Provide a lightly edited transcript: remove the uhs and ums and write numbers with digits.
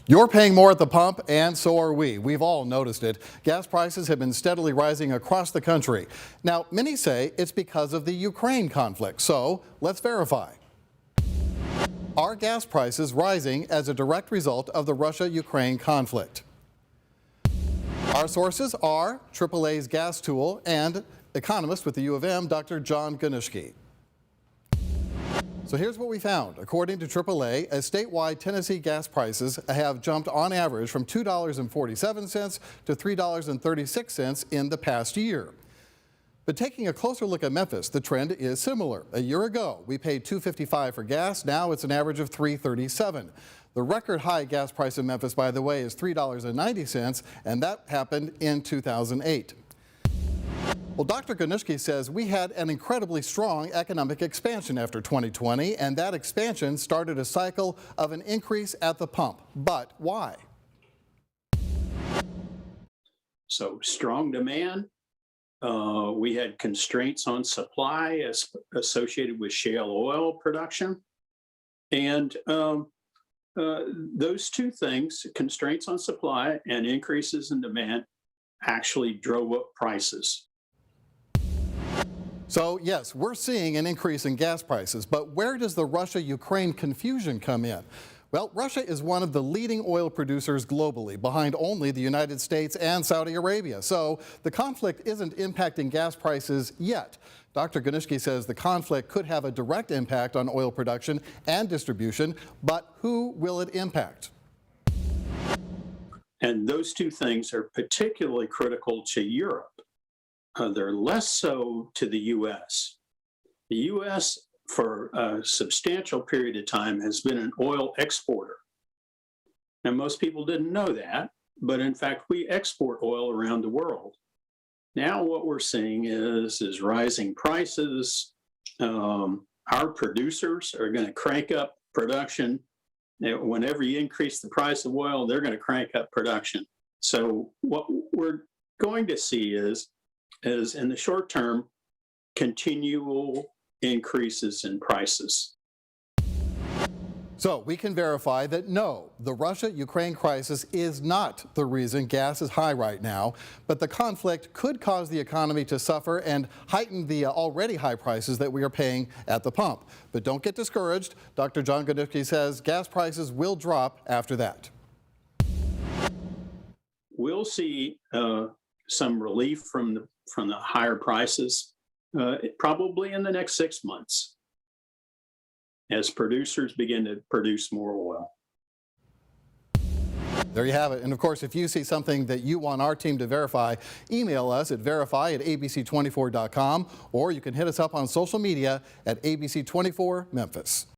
You're paying more at the pump, and so are we. We've all noticed it. Gas prices have been steadily rising across the country. Now, many say it's because of the Ukraine conflict. So let's verify. Are gas prices rising as a direct result of the Russia-Ukraine conflict? Our sources are AAA's gas tool and economist with the U of M, Dr. John Ganushki. So here's what we found. According to AAA, statewide Tennessee gas prices have jumped on average from $2.47 to $3.36 in the past year. But taking a closer look at Memphis, the trend is similar. A year ago, we paid $2.55 for gas. Now it's an average of $3.37. The record high gas price in Memphis, by the way, is $3.90, and that happened in 2008. Well, Dr. Ganushki says we had an incredibly strong economic expansion after 2020, and that expansion started a cycle of an increase at the pump. But why? So strong demand. We had constraints on supply associated with shale oil production. And those two things, constraints on supply and increases in demand, actually drove up prices. So yes, we're seeing an increase in gas prices, but where does the Russia-Ukraine confusion come in? Well, Russia is one of the leading oil producers globally, behind only the United States and Saudi Arabia. So the conflict isn't impacting gas prices yet. Dr. Ganushki says the conflict could have a direct impact on oil production and distribution, but who will it impact? And those two things are particularly critical to Europe. They're less so to the U.S. The U.S., for a substantial period of time, has been an oil exporter. Now, most people didn't know that, but in fact, we export oil around the world. Now what we're seeing is rising prices. Our producers are going to crank up production. Whenever you increase the price of oil, they're going to crank up production. So what we're going to see is in the short term, continual increases in prices. So we can verify that no, the Russia-Ukraine crisis is not the reason gas is high right now, but the conflict could cause the economy to suffer and heighten the already high prices that we are paying at the pump. But don't get discouraged. Dr. John Ganushki says gas prices will drop after that. We'll see some relief from the higher prices probably in the next 6 months, as producers begin to produce more oil. There you have it. And of course, if you see something that you want our team to verify, email us at verify@abc24.com, or you can hit us up on social media at ABC24 Memphis.